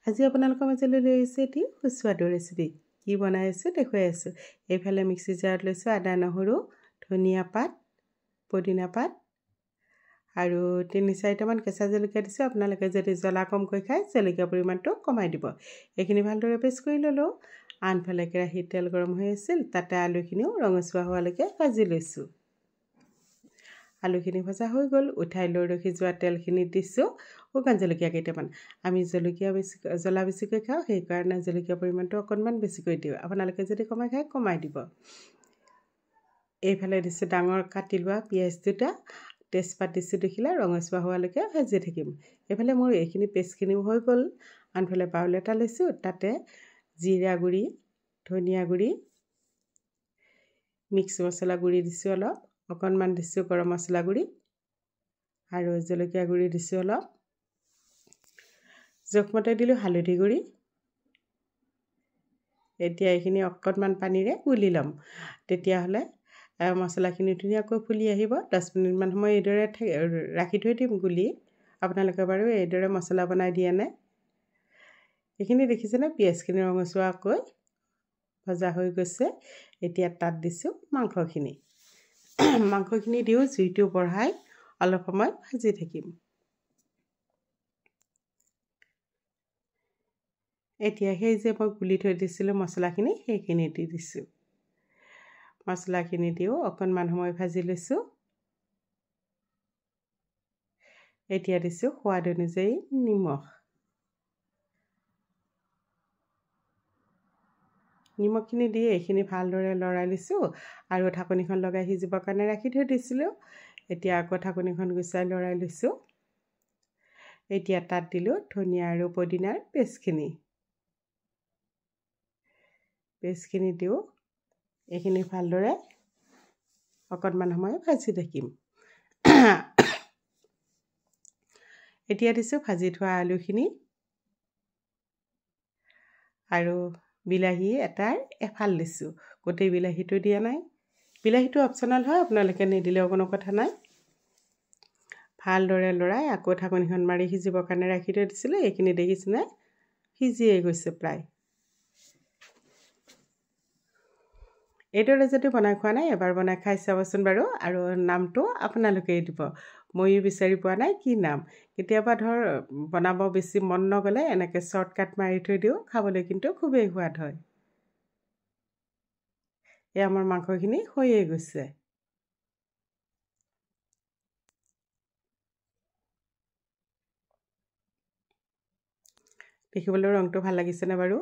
আজি আপোনালোকৰ মাজলৈ লৈ আহিছোঁ এটি সুস্বাদু ৰেচিপি। কি বনাই আছোঁ দেখুৱাই আছোঁ। এইফালে মিক্সি জাৰত লৈছোঁ আদা নহৰু ধনিয়া পাত পুদিনা পাত আৰু ৩-৪টামান কেঁচা জলকীয়া দিছোঁ। আপোনালোকে যদি জ্বলা কমকৈ খায় জলকীয়া পৰিমাণটো কমাই দিব। এইখিনি ভালদৰে পেষ্ট কৰি ল'লোঁ। আনফালে কেৰাহীত তেল গৰম হৈ আছিল, তাতে আলুখিনিও ৰঙচুৱা হোৱালৈকে ভাজি লৈছোঁ। আলুখিনি ভজা হৈ গ'ল, উঠাই লৈ ৰখি যোৱা তেলখিনিত দিছোঁ শুকান জলকীয়া কেইটামান। আমি জ্বলা বেছিকৈ খাওঁ, সেইকাৰণে জলকীয়া পৰিমাণটো অকণমান বেছিকৈ দিওঁ। আপোনালোকে যদি কমাই খায় কমাই দিব। এইফালে দিছোঁ ডাঙৰ কাটি লোৱা পিঁয়াজ দুটা, তেজপাত দিছোঁ দেখিলে ৰঙচুৱা হোৱালৈকে ভাজি থাকিম। এইফালে মোৰ এইখিনি পেষ্টখিনিও হৈ গ'ল। আনফালে বাউল এটা লৈছোঁ, তাতে জিৰা গুড়ি ধনিয়া গুড়ি মিক্স মছলা গুড়ি দিছোঁ অলপ, অকণমান দিছোঁ গৰম মছলা গুড়ি আৰু জলকীয়া গুড়ি দিছোঁ অলপ, জোখমতে দিলোঁ হালধি গুড়ি। এতিয়া এইখিনি অকণমান পানীৰে গুলি ল'ম, তেতিয়াহ'লে মছলাখিনি ধুনীয়াকৈ ফুলি আহিব। 10 মিনিটমান সময় এইদৰে ৰাখি থৈ দিম গুলি। আপোনালোকে বাৰু এইদৰে মছলা বনাই দিয়ে নে? এইখিনি দেখিছেনে পিঁয়াজখিনি ৰঙচুৱাকৈ ভজা হৈ গৈছে। এতিয়া তাত দিছোঁ মাংসখিনি। মাংসখিনি দিওঁ জুইটো বঢ়াই অলপ সময় ভাজি থাকিম। এতিয়া সেই যে মই গুলি থৈ দিছিলোঁ মছলাখিনি, সেইখিনি দি দিছোঁ। মছলাখিনি দিও অকণমান সময় ভাজি লৈছোঁ। এতিয়া দিছোঁ সোৱাদ অনুযায়ী নিমখ। নিমখখিনি দি এইখিনি ভালদৰে লৰাই লৈছোঁ আৰু ঢাকনিখন লগাই সিজিবৰ কাৰণে ৰাখি থৈ দিছিলোঁ। এতিয়া আকৌ ঢাকনিখন গুচাই লৰাই লৈছোঁ। এতিয়া তাত দিলোঁ ধনিয়া আৰু পুদিনাৰ পেষ্টখিনি দিওঁ। এইখিনি ভালদৰে অকণমান সময় ভাজি থাকিম। এতিয়া দিছোঁ ভাজি থোৱা আলুখিনি আৰু বিলাহী এটাৰ এফাল দিছোঁ। গোটেই বিলাহীটো দিয়া নাই। বিলাহীটো অপশ্যনেল হয়, আপোনালোকে নিদিলেও কোনো কথা নাই। ভালদৰে লৰাই আকৌ ঢাকনিখন মাৰি সিজিবৰ কাৰণে ৰাখি থৈ দিছিলোঁ। এইখিনি দেখিছেনে সিজিয়ে গৈছে প্ৰায়। এইদৰে যদি বনাই খোৱা নাই এবাৰ বনাই খাই চাবচোন বাৰু, আৰু নামটো আপোনালোকেই দিব। ময়ো বিচাৰি পোৱা নাই কি নাম। কেতিয়াবা বনাব বেছি মন নগ'লে এনেকৈ শ্বৰ্টকাট মাৰি থৈ দিওঁ, খাবলৈ কিন্তু খুবেই সোৱাদ হয়। এই আমাৰ মাংসখিনি হৈয়ে গৈছে। দেখিবলৈ ৰংটো ভাল লাগিছেনে বাৰু?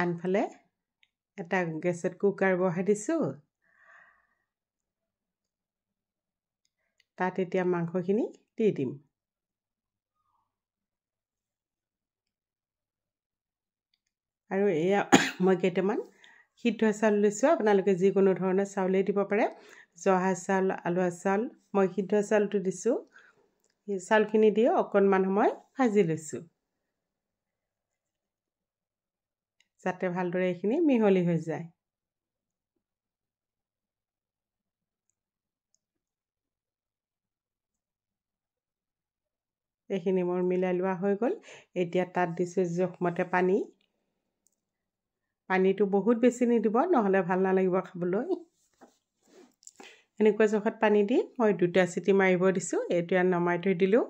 আনফালে এটা গেছত কুকাৰ বহাই দিছোঁ। তাত এতিয়া মাংসখিনি দি দিম। আৰু এয়া মই কেইটামান সিদ্ধ চাউল লৈছোঁ। আপোনালোকে যিকোনো ধৰণৰ চাউলেই দিব পাৰে, জহা চাউল আলুৱা চাউল। মই সিদ্ধ চাউলটো দিছোঁ। সেই চাউলখিনি দি অকণমান সময় ভাজি লৈছোঁ, যাতে ভালদৰে এইখিনি মিহলি হৈ যায়। এইখিনি মোৰ মিলাই লোৱা হৈ গ'ল। এতিয়া তাত দিছোঁ জোখমতে পানী। পানীটো বহুত বেছি নিদিব, নহ'লে ভাল নালাগিব খাবলৈ। এনেকুৱা জোখত পানী দি মই 2টা চিটি মাৰিব দিছোঁ। এতিয়া নমাই থৈ দিলোঁ।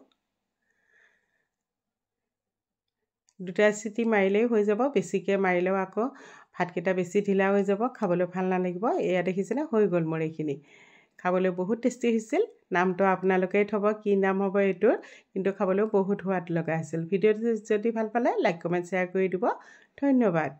2টা চিটি মাৰিলেই হৈ যাব। বেছিকৈ মাৰিলেও আকৌ ভাতকেইটা বেছি ঢিলা হৈ যাব, খাবলৈ ভাল নালাগিব। এয়া দেখিছেনে হৈ গ'ল মোৰ এইখিনি। খাবলৈ বহুত টেষ্টি হৈছিল। নামটো আপোনালোকেই থ'ব কি নাম হ'ব এইটোৰ, কিন্তু খাবলৈও বহুত সোৱাদ লগা হৈছিল। ভিডিঅ'টো যদি ভাল পালে লাইক কমেণ্ট শ্বেয়াৰ কৰি দিব। ধন্যবাদ।